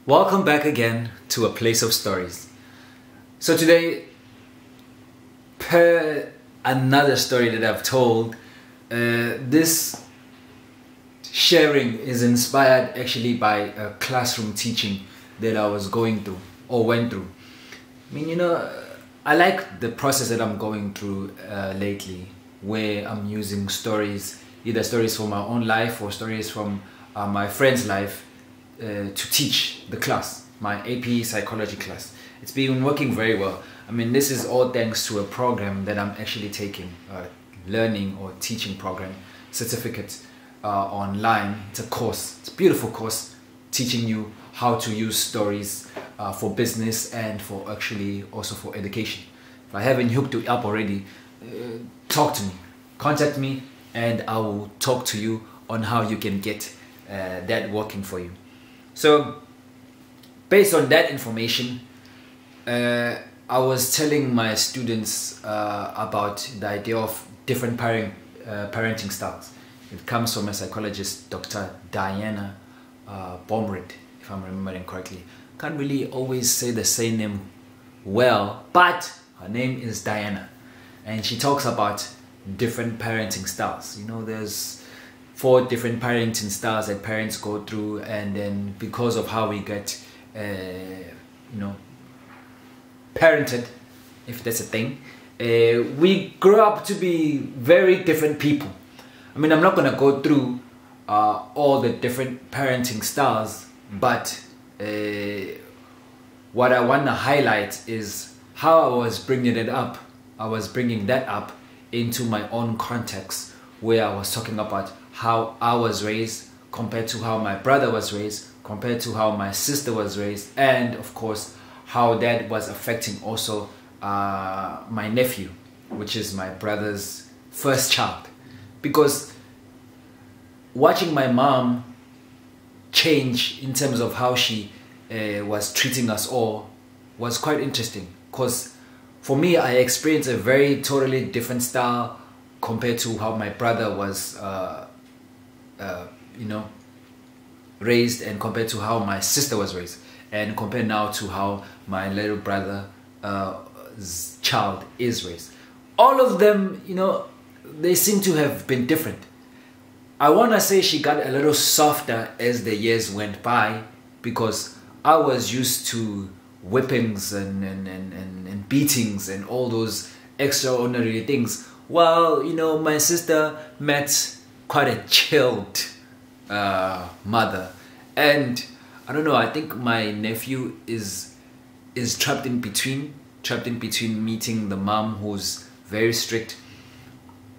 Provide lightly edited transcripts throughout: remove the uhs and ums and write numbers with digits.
Welcome back again to A Place of Stories. So today, per another story that I've told, this sharing is inspired actually by a classroom teaching that I was going through or went through. I mean, I like the process that I'm going through lately, where I'm using stories, either stories from my own life or stories from my friend's life, to teach the class, my AP psychology class. It's been working very well. I mean, this is all thanks to a program that I'm actually taking, a learning or teaching program, certificate online. It's a course, it's a beautiful course teaching you how to use stories for business and for actually also for education. If I haven't hooked you up already, talk to me, contact me, and I will talk to you on how you can get that working for you. So based on that information, I was telling my students about the idea of different parenting styles. It comes from a psychologist, Dr. Diana Baumrind, if I'm remembering correctly. Can't really always say the same name well, but her name is Diana, and she talks about different parenting styles. There's 4 different parenting styles that parents go through, and then because of how we get parented, if that's a thing, we grow up to be very different people. I mean, I'm not gonna go through all the different parenting styles, but what I want to highlight is how I was bringing it up. I was bringing that up into my own context, where I was talking about how I was raised compared to how my brother was raised, compared to how my sister was raised, and of course how that was affecting also my nephew, which is my brother's first child. Because watching my mom change in terms of how she was treating us all was quite interesting, because for me, I experienced a very totally different style compared to how my brother was raised, and compared to how my sister was raised, and compared now to how my little brother's child is raised. All of them, they seem to have been different. I want to say she got a little softer as the years went by, because I was used to whippings and beatings and all those extraordinary things, while my sister met quite a chilled mother. And I don't know, I think my nephew is trapped in between meeting the mom who's very strict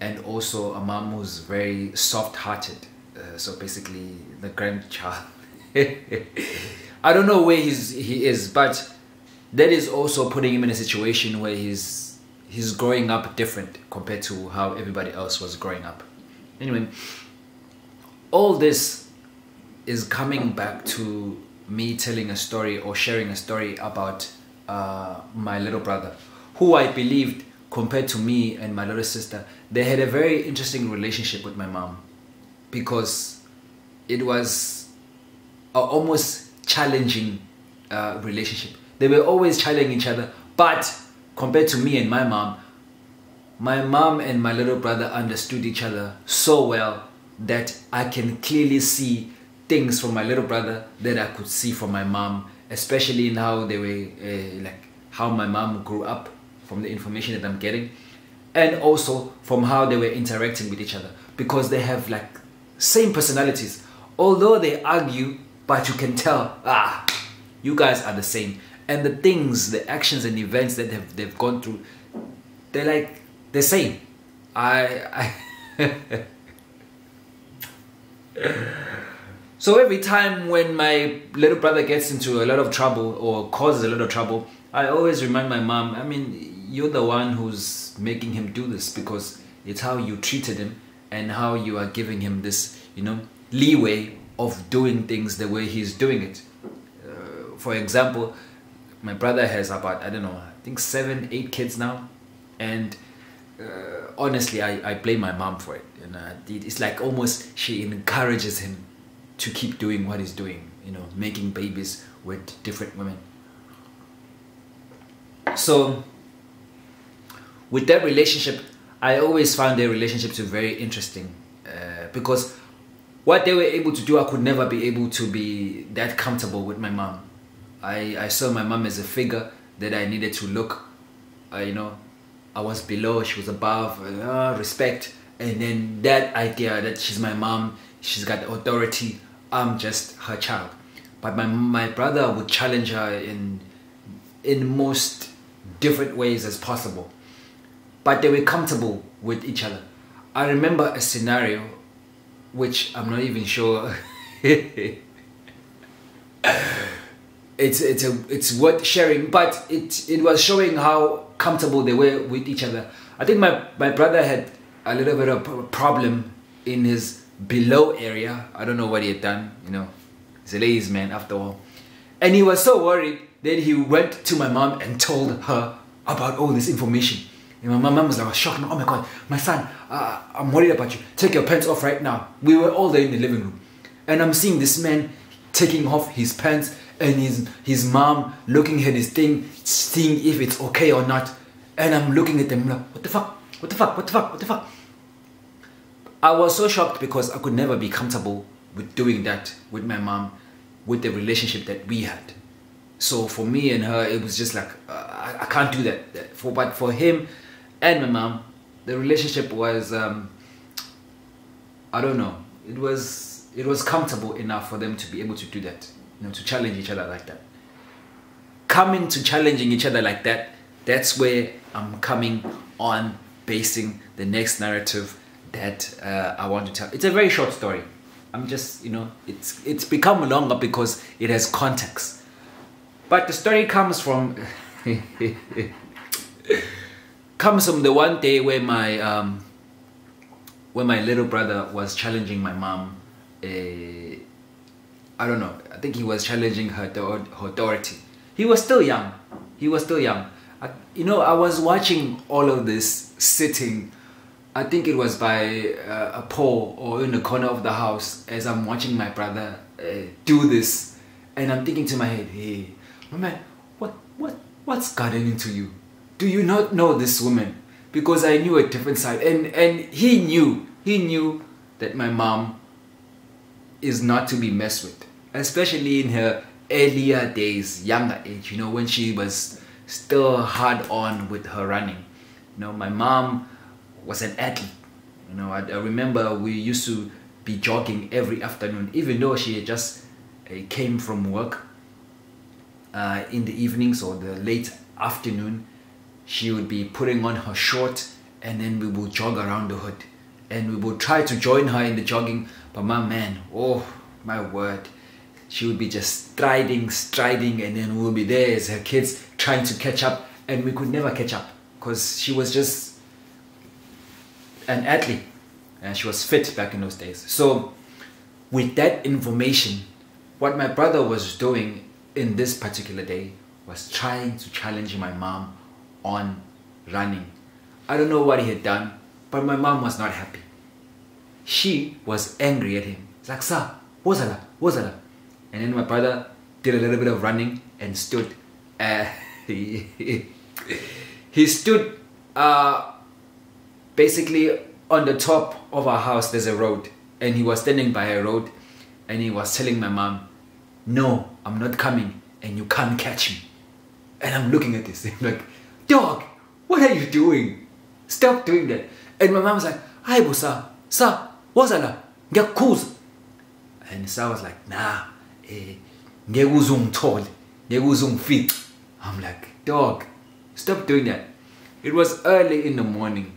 and also a mom who's very soft-hearted, so basically the grandchild. I don't know where he is, but that is also putting him in a situation where he's growing up different compared to how everybody else was growing up. Anyway, all this is coming back to me telling a story or sharing a story about my little brother, who I believed, compared to me and my little sister, they had a very interesting relationship with my mom, because it was an almost challenging relationship. They were always challenging each other, but compared to me and my mom and my little brother understood each other so well that I can clearly see things from my little brother that I could see from my mom, especially in how they were, how my mom grew up, from the information that I'm getting, and also from how they were interacting with each other, because they have same personalities. Although they argue, but you can tell, you guys are the same. And the things, the actions and events that they've gone through, they're the same. So every time when my little brother gets into a lot of trouble or causes a lot of trouble, I always remind my mom, I mean, you're the one who's making him do this, because it's how you treated him and how you are giving him this, leeway of doing things the way he's doing it. For example, my brother has about, I don't know, I think 7, 8 kids now, and honestly, I blame my mom for it. It's like almost she encourages him to keep doing what he's doing, you know, making babies with different women. So with that relationship, I always found their relationship to be very interesting, because what they were able to do, I could never be able to be that comfortable with my mom. I saw my mom as a figure that I needed to look, you know, I was below, she was above, respect. And then that idea that she's my mom, she's got authority, I'm just her child. But my brother would challenge her in most different ways as possible. But they were comfortable with each other. I remember a scenario which I'm not even sure it's worth sharing, but it was showing how comfortable they were with each other. I think my brother had a little bit of a problem in his below area. I don't know what he had done, you know, he's a ladies man after all. And he was so worried that he went to my mom and told her about all this information. And my mom was like, shocked. Oh my God, my son, I'm worried about you. Take your pants off right now. We were all there in the living room. And I'm seeing this man taking off his pants and his mom looking at his thing, seeing if it's okay or not. And I'm looking at them like, what the fuck? What the fuck? What the fuck? What the fuck? I was so shocked because I could never be comfortable with doing that with my mom, with the relationship that we had. So for me and her, it was just like, I can't do that. But for him and my mom, the relationship was, I don't know, it was comfortable enough for them to be able to do that, you know, to challenge each other like that. Coming to challenging each other like that, that's where I'm coming on basing the next narrative that I want to tell. It's a very short story. I'm just, you know, it's become longer because it has context. But the story comes from the one day where my little brother was challenging my mom. I don't know. I think he was challenging her authority. He was still young. You know, I was watching all of this sitting. I think it was by a pole or in the corner of the house as I'm watching my brother do this, and I'm thinking to my head, hey, my man, what's gotten into you? Do you not know this woman? Because I knew a different side, and he knew that my mom is not to be messed with, especially in her earlier days, younger age, you know, when she was still hard on with her running. You know, my mom was an athlete. You know, I remember we used to be jogging every afternoon, even though she had just came from work in the evenings or the late afternoon. She would be putting on her short, and then we would jog around the hood, and we would try to join her in the jogging. But my man, oh my word, she would be just striding, and then we'll be there as her kids trying to catch up, and we could never catch up because she was just an athlete and she was fit back in those days. So with that information, what my brother was doing in this particular day was trying to challenge my mom on running. I don't know what he had done, but my mom was not happy. She was angry at him. It's like, sir, wozala. And then my brother did a little bit of running and stood. He stood basically on the top of our house. There's a road, and he was standing by a road, and he was telling my mom, no, I'm not coming, and you can't catch me. And I'm looking at this thing like, dog, what are you doing? Stop doing that. And my mom was like, hi, bosa, sa, wazala, ngiyakukhuza. And Sa was like, nah, ngiyakuzungithole, ngiyakuzungifice. I'm like, dog, stop doing that. It was early in the morning.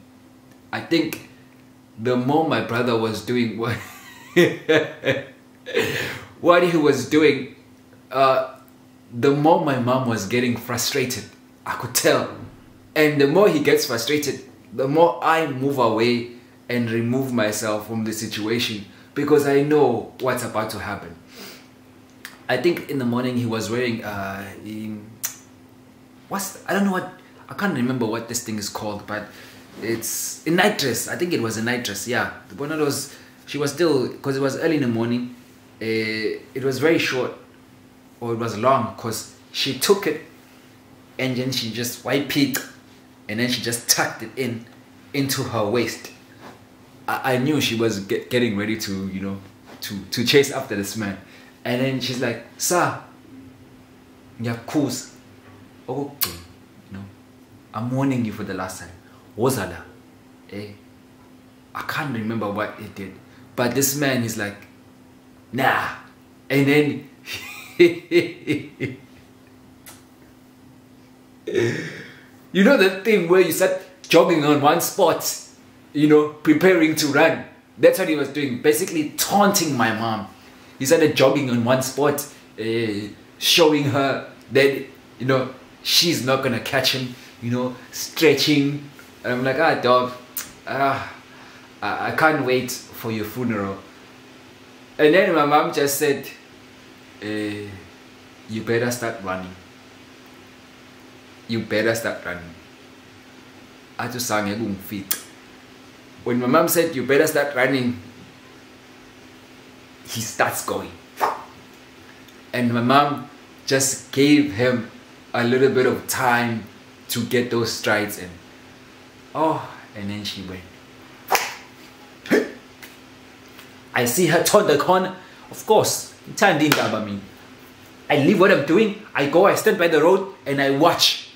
I think the more my brother was doing what he was doing, the more my mom was getting frustrated. I could tell. And the more he gets frustrated, the more I move away and remove myself from the situation, because I know what's about to happen. I think in the morning he was wearing I don't know what, I can't remember what this thing is called, but it's a night dress. I think it was a night dress, yeah. One of those, she was still, because it was early in the morning, it was very short, or it was long, because she took it and then she just wiped it and then she just tucked it into her waist. I knew she was getting ready to, you know, to chase after this man. And then she's like, "Sir, ngiyakuza. Okugcina, you know, I'm warning you for the last time. Wozala." I can't remember what it did, but this man is like, "Nah." And then you know the thing where you start jogging on one spot, you know, preparing to run. That's what he was doing, basically taunting my mom. He started jogging on one spot, showing her that, you know, she's not gonna catch him, you know, stretching. And I'm like, "Ah, dog, I can't wait for your funeral." And then my mom just said, "You better start running. You better start running." When my mom said, "You better start running," he starts going. And my mom just gave him a little bit of time to get those strides in. Oh, and then she went. I see her turn the corner. Of course, I leave what I'm doing. I go, I stand by the road, and I watch.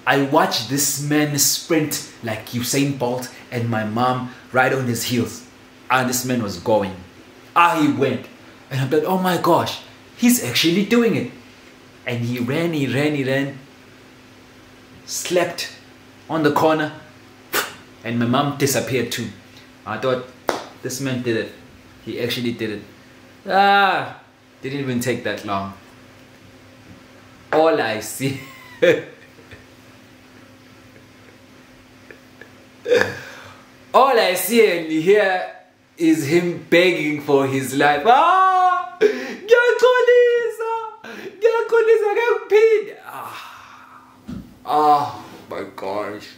I watch this man sprint like Usain Bolt and my mom right on his heels. And this man was going. He went. And I'm like, "Oh my gosh, he's actually doing it." And he ran, slept on the corner, and my mom disappeared too. I thought, this man did it. He actually did it. Didn't even take that long. All I see all I see and hear is him begging for his life. Oh my gosh.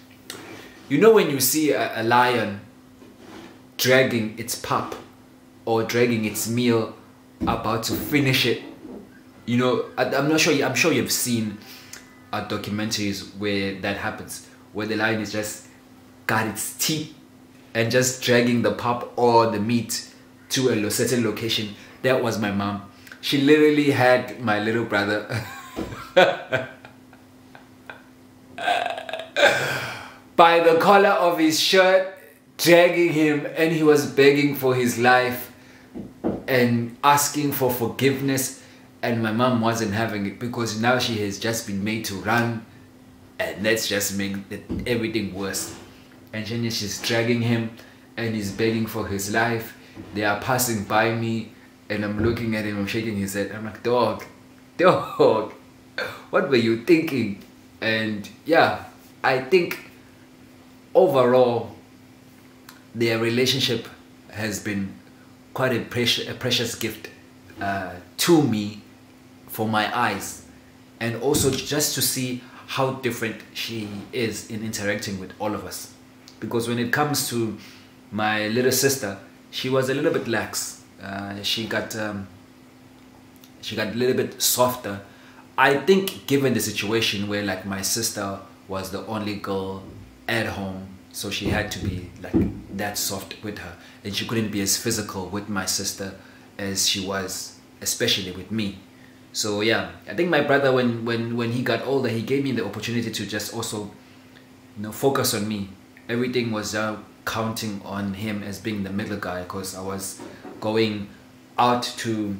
You know when you see a lion dragging its pup or dragging its meal, about to finish it, you know, I'm sure you've seen documentaries where that happens, where the lion is just got its teeth and just dragging the pup or the meat to a certain location. That was my mom. She literally had my little brother by the collar of his shirt, dragging him, and he was begging for his life and asking for forgiveness. And my mom wasn't having it, because now she has just been made to run, and that's just making everything worse. And then she's dragging him and he's begging for his life. They are passing by me and I'm looking at him, I'm shaking his head. I'm like, dog, what were you thinking? And yeah, I think overall their relationship has been quite a precious gift to me, for my eyes, and also just to see how different she is in interacting with all of us. Because when it comes to my little sister, she was a little bit lax. She got a little bit softer. I think given the situation where like my sister was the only girl at home, so she had to be like that soft with her, and she couldn't be as physical with my sister as she was, especially with me. So yeah, I think my brother, when he got older, he gave me the opportunity to just also, you know, focus on me. Everything was counting on him as being the middle guy, because I was going out to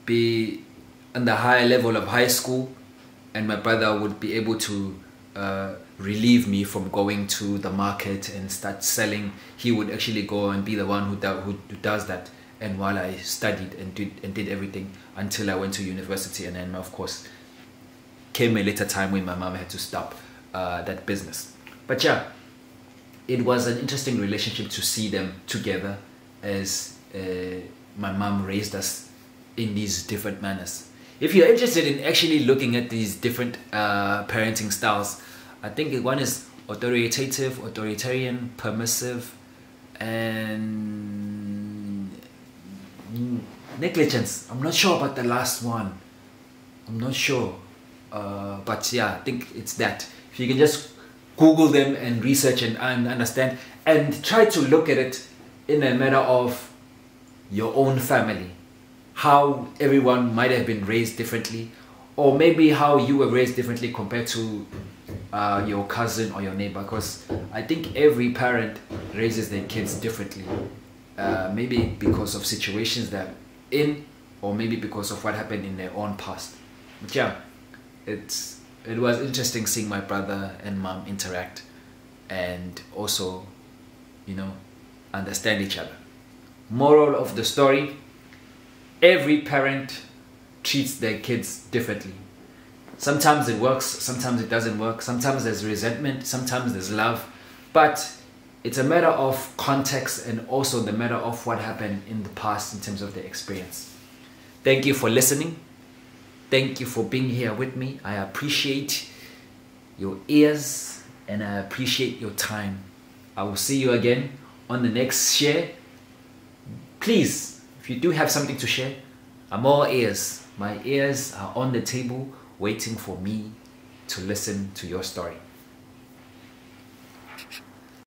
be in the higher level of high school, and my brother would be able to relieve me from going to the market and start selling. He would actually go and be the one who does that. And while I studied and did everything until I went to university, and then of course came a later time when my mom had to stop that business. But yeah, it was an interesting relationship to see them together, as my mom raised us in these different manners. If you're interested in actually looking at these different parenting styles, I think one is authoritative, authoritarian, permissive, and negligence. I'm not sure about the last one. I'm not sure. But yeah, I think it's that. If you can just Google them and research and understand and try to look at it in a matter of your own family. How everyone might have been raised differently, or maybe how you were raised differently compared to your cousin or your neighbor, because I think every parent raises their kids differently. Maybe because of situations they're in, or maybe because of what happened in their own past. But yeah, it was interesting seeing my brother and mom interact and also, you know, understand each other. Moral of the story, every parent treats their kids differently. Sometimes it works, sometimes it doesn't work, sometimes there's resentment, sometimes there's love, but it's a matter of context and also the matter of what happened in the past in terms of the experience. Thank you for listening. Thank you for being here with me. I appreciate your ears and I appreciate your time. I will see you again on the next share. Please, if you do have something to share, I'm all ears. My ears are on the table waiting for me to listen to your story.